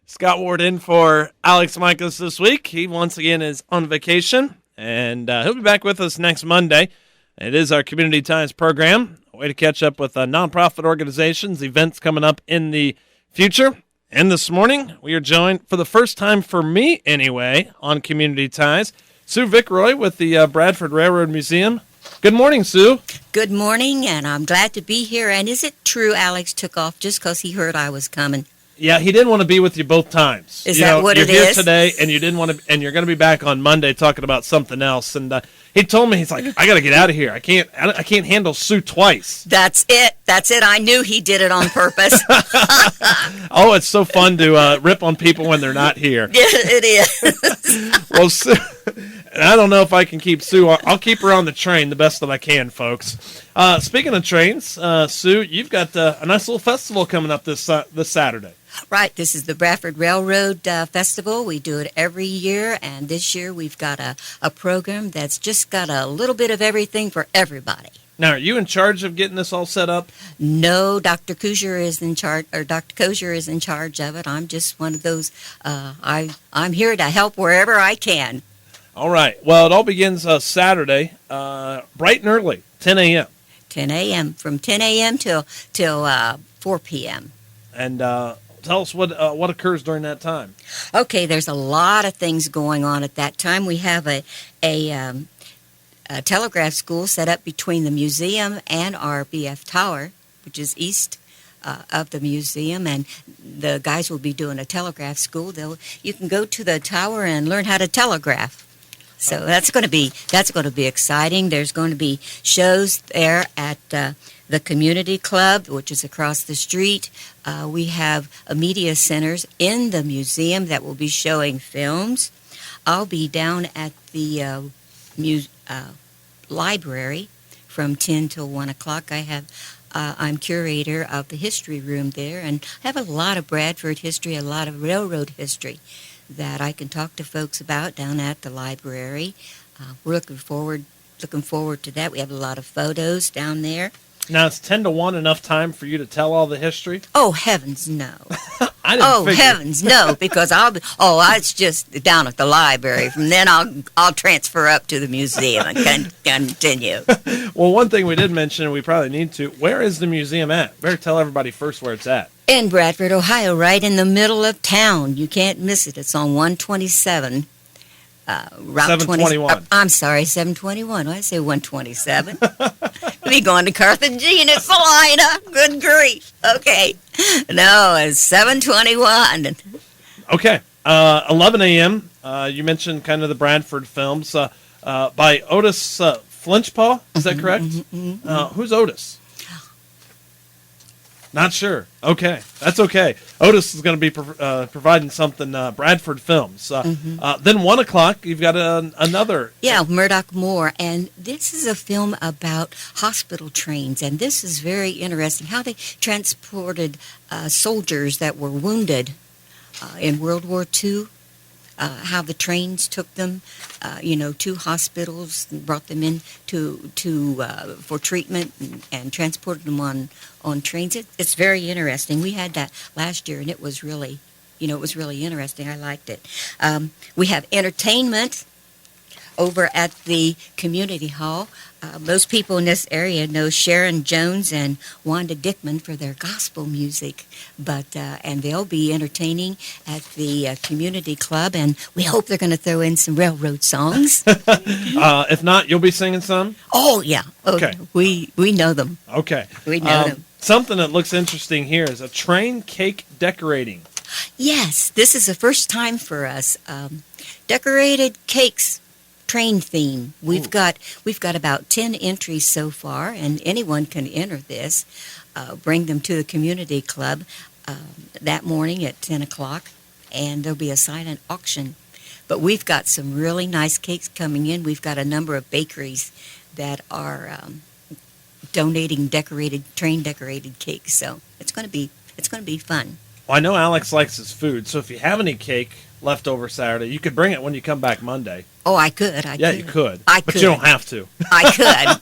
Scott Ward in for Alex Michaels this week. He once again is on vacation, and he'll be back with us next Monday. It is our Community Ties program, a way to catch up with nonprofit organizations, events coming up in the future. And this morning, we are joined, for the first time for me anyway, on Community Ties, Sue Vickroy with the Bradford Railroad Museum. Good morning, Sue. Good morning, and I'm glad to be here. And is it true Alex took off just because he heard I was coming? Yeah, he didn't want to be with you both times. Is that what it is? You're here today, and you didn't want to, and you're going to be back on Monday talking about something else. And he told me, he's like, I got to get out of here. I can't handle Sue twice. That's it. I knew he did it on purpose. Oh, it's so fun to rip on people when they're not here. Yeah, it is. Well, Sue, and I don't know if I can keep Sue. I'll keep her on the train the best that I can, folks. Speaking of trains, Sue, you've got a nice little festival coming up this Saturday. Right. This is the Bradford Railroad Festival. We do it every year, and this year we've got a program that's just got a little bit of everything for everybody. Now, are you in charge of getting this all set up? No, Dr. Kosher is in charge, or Dr. Kosher is in charge of it. I'm just one of those. I'm here to help wherever I can. All right. Well, it all begins Saturday, bright and early, 10 a.m. 10 a.m. from 10 a.m. till 4 p.m. And tell us what occurs during that time. Okay, there's a lot of things going on at that time. We have a telegraph school set up between the museum and our BF Tower, which is east of the museum, and the guys will be doing a telegraph school. You can go to the tower and learn how to telegraph. So that's going to be exciting. There's going to be shows there at the community club, which is across the street. We have media centers in the museum that will be showing films. I'll be down at the library from 10 till 1 o'clock. I'm curator of the history room there, and I have a lot of Bradford history, a lot of railroad history that I can talk to folks about down at the library. We're looking forward to that. We have a lot of photos down there. Now, is 10 to 1 enough time for you to tell all the history? Oh, heavens, no. Heavens, no, because it's just down at the library. From then I'll transfer up to the museum and continue. Well, one thing we did mention, and we probably need to, where is the museum at? Better tell everybody first where it's at. In Bradford, Ohio, right in the middle of town. You can't miss it. It's on 127. Route 721. I'm sorry, 721. Why did I say 127? We'll be going to Carthagena, Salina. Good grief. Okay. No, it's 721. Okay. 11 a.m. You mentioned kind of the Bradford films by Otis Flinchpaw. Is that correct? Who's Otis? Not sure. Okay. That's okay. Otis is going to be providing something Bradford films. Then 1 o'clock, you've got another. Yeah, Murdoch Moore. And this is a film about hospital trains. And this is very interesting, how they transported soldiers that were wounded in World War II. How the trains took them, to hospitals, and brought them in for treatment and transported them on trains. It's very interesting. We had that last year, and it was really interesting. I liked it. We have entertainment over at the community hall. Most people in this area know Sharon Jones and Wanda Dickman for their gospel music, and they'll be entertaining at the community club, and we hope they're going to throw in some railroad songs. If not, you'll be singing some? Oh, yeah. Okay. We know them. Okay. We know them. Something that looks interesting here is a train cake decorating. Yes, this is the first time for us. Decorated cakes. Train theme. We've got about 10 entries so far, and anyone can enter this. Bring them to the community club that morning at 10 o'clock, and there'll be a silent auction. But we've got some really nice cakes coming in. We've got a number of bakeries that are donating train decorated cakes, so it's going to be fun. Well, I know Alex likes his food, so if you have any cake left over Saturday, you could bring it when you come back Monday. Oh, I could. You could. I but could. You don't have to. I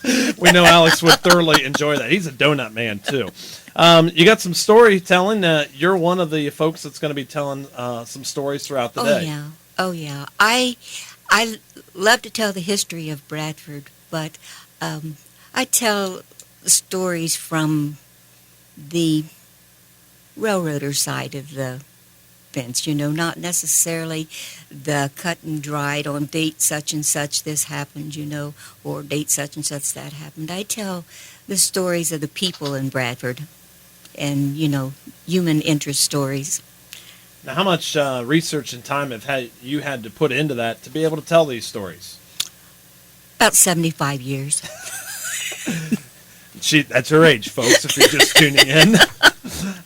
could. We know Alex would thoroughly enjoy that. He's a donut man, too. You got some storytelling. You're one of the folks that's going to be telling some stories throughout the day. Yeah. Oh, yeah. I love to tell the history of Bradford, but I tell stories from the railroader side of the fence, not necessarily the cut and dried on date such and such this happened, or date such and such that happened. I tell the stories of the people in Bradford and, human interest stories. Now, how much research and time you had to put into that to be able to tell these stories? About 75 years. That's her age, folks, if you're just tuning in.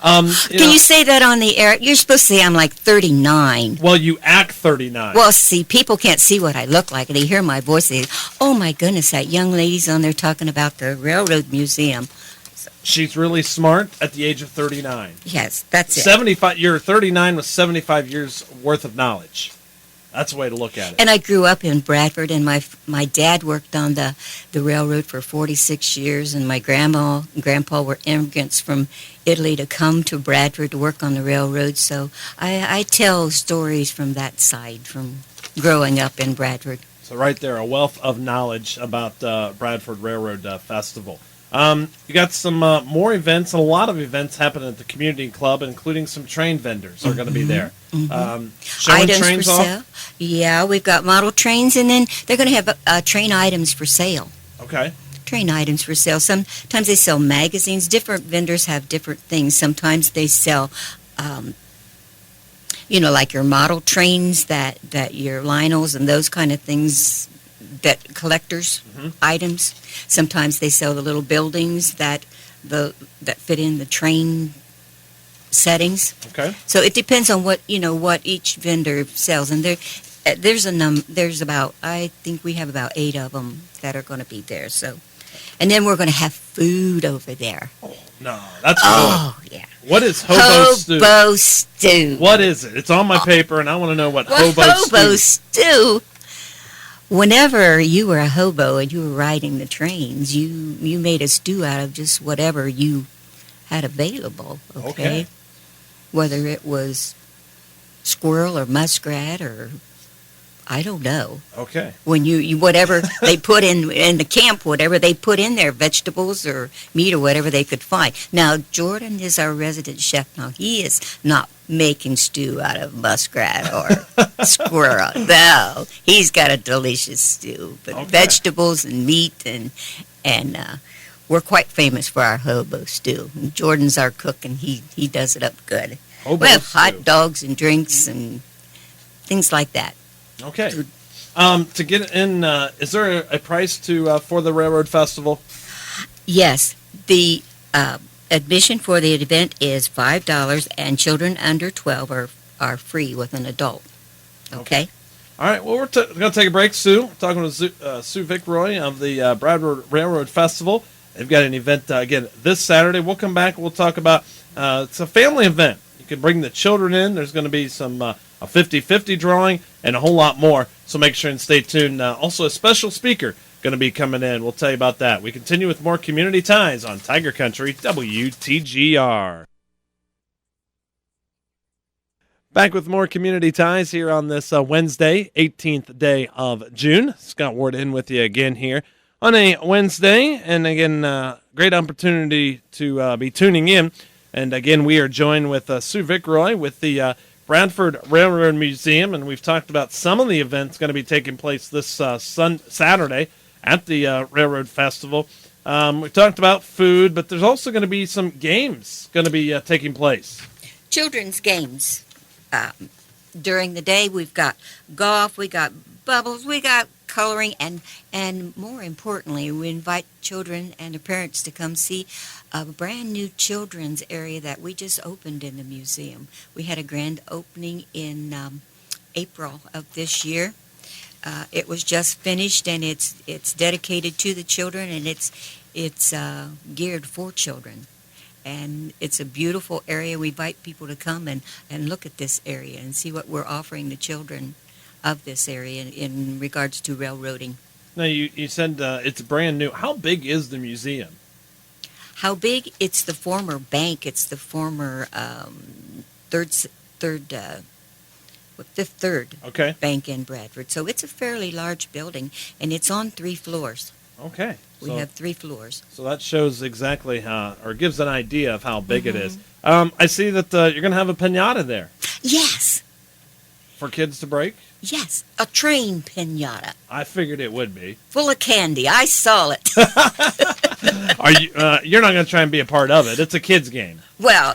Can you say that on the air? You're supposed to say I'm like 39. Well, you act 39. Well, see, people can't see what I look like. They hear my voice. They say, oh, my goodness, that young lady's on there talking about the Railroad Museum. She's really smart at the age of 39. Yes, that's it. 75. You're 39 with 75 years worth of knowledge. That's the way to look at it. And I grew up in Bradford, and my dad worked on the railroad for 46 years, and my grandma and grandpa were immigrants from Italy to come to Bradford to work on the railroad. So I tell stories from that side, from growing up in Bradford. So right there, a wealth of knowledge about Bradford Railroad Festival. You got some more events, and a lot of events happening at the community club, including some train vendors are going to be there. Showing Items trains for off? sale. Yeah, we've got model trains, and then they're going to have train items for sale. Okay. Train items for sale. Sometimes they sell magazines. Different vendors have different things. Sometimes they sell, like your model trains, that your Lionels and those kind of things, that collectors items. Sometimes they sell the little buildings that fit in the train settings. Okay. So it depends on what each vendor sells, and there's about, I think we have about 8 of them that are going to be there. So, and then we're going to have food over there. Oh no, that's good. Oh yeah. What is hobo stew? Hobo stew. What is it? It's on my paper, and I want to know what Well, hobo stew. Whenever you were a hobo and you were riding the trains, you made a stew out of just whatever you had available, okay? Whether it was squirrel or muskrat or I don't know. Okay. When you whatever they put in the camp, whatever they put in there, vegetables or meat or whatever they could find. Now, Jordan is our resident chef. Now, he is not making stew out of muskrat or squirrel. No, he's got a delicious stew. But vegetables and meat and we're quite famous for our hobo stew. And Jordan's our cook, and he does it up good. We have hot dogs and drinks and things like that. Okay. To get in, is there a price for the Railroad Festival? Yes. The admission for the event is $5, and children under 12 are free with an adult. Okay? All right. Well, we're going to take a break, Sue. We're talking with Sue Vickroy of the Bradford Railroad Festival. They've got an event, again, this Saturday. We'll come back and we'll talk about it's a family event. You can bring the children in. There's going to be some a 50-50 drawing and a whole lot more. So make sure and stay tuned. Also, a special speaker going to be coming in. We'll tell you about that. We continue with more Community Ties on Tiger Country WTGR. Back with more Community Ties here on this Wednesday, 18th day of June. Scott Ward in with you again here on a Wednesday. And again, great opportunity to be tuning in. And again, we are joined with Sue Vickroy with the Bradford Railroad Museum, and we've talked about some of the events going to be taking place this Saturday at the Railroad Festival. We talked about food, but there's also going to be some games going to be taking place. Children's games. During the day, we've got golf, we got bubbles, we got coloring, and more importantly, we invite children and their parents to come see a brand new children's area that we just opened in the museum. We had a grand opening in April of this year. It was just finished, and it's dedicated to the children, and it's geared for children. And it's a beautiful area. We invite people to come and look at this area and see what we're offering the children of this area in regards to railroading. Now, you said it's brand new. How big is the museum? How big? It's the former bank. It's the former third, third, Fifth Third Okay. Bank in Bradford. So it's a fairly large building, and it's on 3 floors. Okay. We have 3 floors. So that shows exactly how, or gives an idea of how big it is. I see that you're going to have a piñata there Yes, for kids to break. yes, a train pinata I figured it would be. full of candy. I saw it. Are you? You're not going to try and be a part of it. It's a kids' game. Well.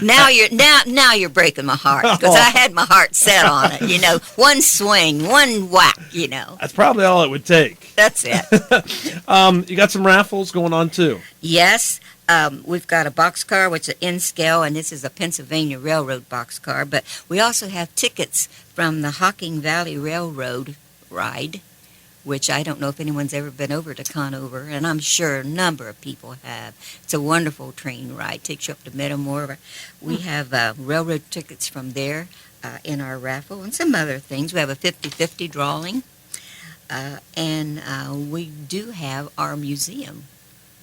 Now you're breaking my heart because I had my heart set on it. You know, one swing, one whack. You know, That's probably all it would take. that's it. You got some raffles going on too. Yes, we've got a boxcar, which is in scale, and this is a Pennsylvania Railroad boxcar. But we also have tickets from the Hocking Valley Railroad ride, which I don't know if anyone's ever been over to Conover, and I'm sure a number of people have. It's a wonderful train ride. Takes you up to Metamora. We have railroad tickets from there in our raffle, and some other things. We have a 50-50 drawing, and we do have our museum,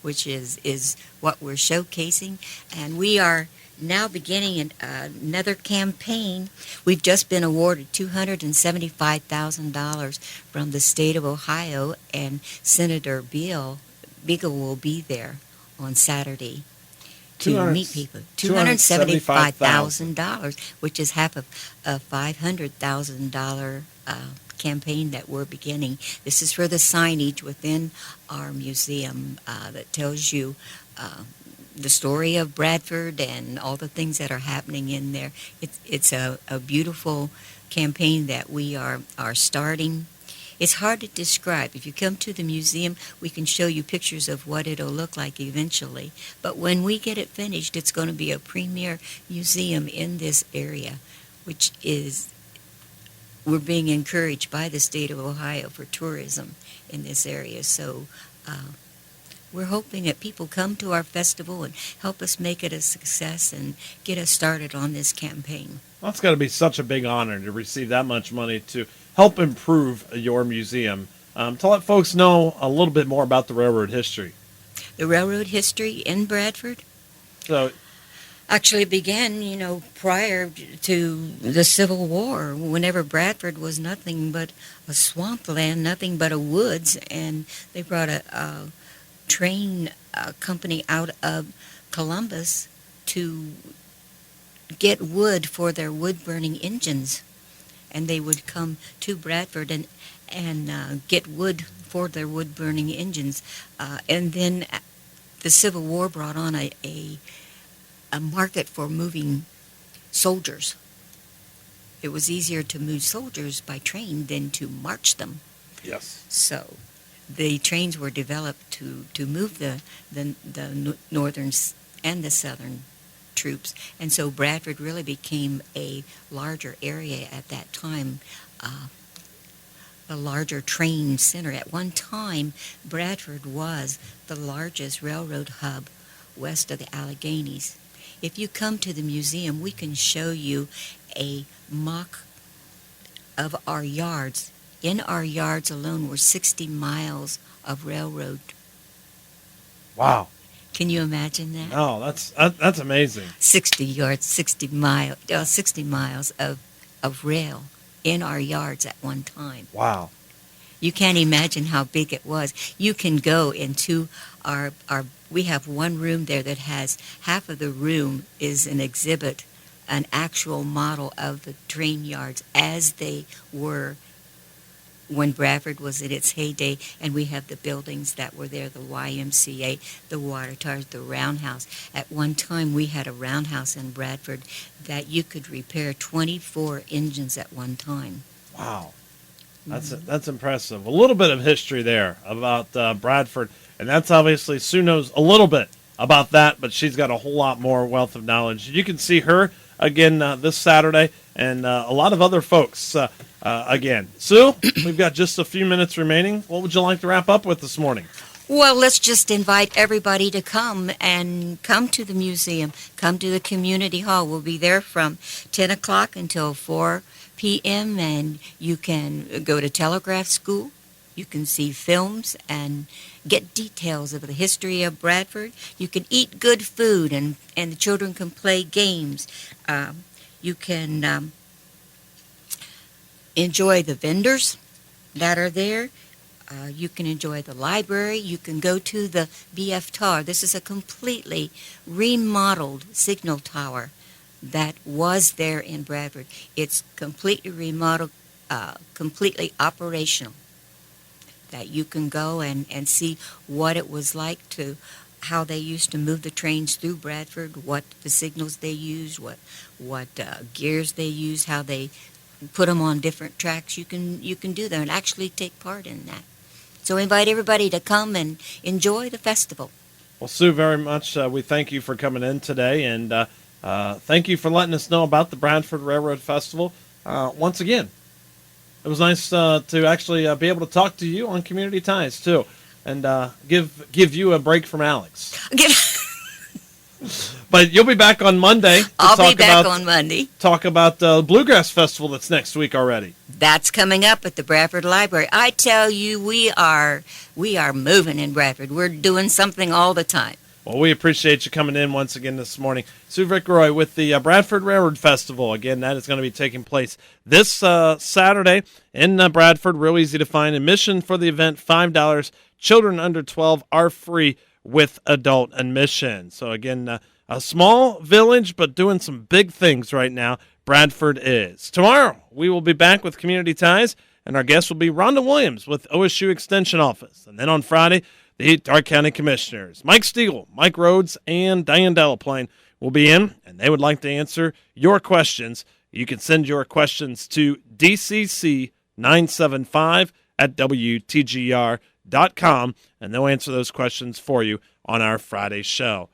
which is what we're showcasing, and we are now beginning another campaign. We've just been awarded $275,000 from the state of Ohio, and Senator Beagle will be there on Saturday to meet people. $275,000, which is half of a $500,000 campaign that we're beginning. This is for the signage within our museum that tells you the story of Bradford and all the things that are happening in there. It's a beautiful campaign that we are starting. It's hard to describe. If you come to the museum, we can show you pictures of what it'll look like eventually. But when we get it finished, it's going to be a premier museum in this area, which is, we're being encouraged by the state of Ohio for tourism in this area. So we're hoping that people come to our festival and help us make it a success and get us started on this campaign. Well, it's got to be such a big honor to receive that much money to help improve your museum. To let folks know a little bit more about the railroad history. The railroad history in Bradford So, actually began, prior to the Civil War, whenever Bradford was nothing but a swampland, nothing but a woods, and they brought a train company out of Columbus to get wood for their wood-burning engines. And they would come to Bradford and get wood for their wood-burning engines. And then the Civil War brought on a market for moving soldiers. It was easier to move soldiers by train than to march them. yes. So the trains were developed to move the northern and the southern troops, and so Bradford really became a larger area at that time, a larger train center. At one time, Bradford was the largest railroad hub west of the Alleghenies. If you come to the museum, we can show you a mock of our yards. In our yards alone were 60 miles of railroad. Wow. Can you imagine that? No, that's amazing. 60 yards, 60 miles of rail in our yards at one time. Wow. You can't imagine how big it was. You can go into our we have one room there that has half of the room is an exhibit, an actual model of the train yards as they were when Bradford was in its heyday, and we have the buildings that were there, the YMCA, the water towers, the roundhouse. At one time, we had a roundhouse in Bradford that you could repair 24 engines at one time. Wow. That's impressive. A little bit of history there about Bradford, and that's obviously Sue knows a little bit about that, but she's got a whole lot more wealth of knowledge. You can see her again this Saturday, and a lot of other folks again. Sue, we've got just a few minutes remaining. What would you like to wrap up with this morning? Well, let's just invite everybody to come to the museum, come to the community hall. We'll be there from 10 o'clock until 4 p.m., and you can go to Telegraph School. You can see films and get details of the history of Bradford. You can eat good food, and the children can play games. You can enjoy the vendors that are there. You can enjoy the library. You can go to the BF Tower. This is a completely remodeled signal tower that was there in Bradford. It's completely remodeled, completely operational, that you can go and see what it was like, to how they used to move the trains through Bradford, what the signals they used, what gears they used, how they put them on different tracks. You can do that and actually take part in that. So invite everybody to come and enjoy the festival. Well, Sue, very much we thank you for coming in today, and thank you for letting us know about the Bradford Railroad Festival. Once again, it was nice to actually be able to talk to you on Community Ties, too, and give you a break from Alex. But you'll be back on Monday. I'll be back on Monday. Talk about the Bluegrass Festival that's next week already. That's coming up at the Bradford Library. I tell you, we are moving in Bradford. We're doing something all the time. Well, we appreciate you coming in once again this morning. Sue Vickroy with the Bradford Railroad Festival. Again, that is going to be taking place this Saturday in Bradford. Real easy to find. Admission for the event, $5. Children under 12 are free with adult admission. So again, a small village, but doing some big things right now. Bradford is. Tomorrow, we will be back with Community Ties, and our guest will be Rhonda Williams with OSU Extension Office. And then on Friday, the Darke County Commissioners, Mike Stiegel, Mike Rhodes, and Diane Delaplane will be in, and they would like to answer your questions. You can send your questions to dcc975@WTGR.com, and they'll answer those questions for you on our Friday show.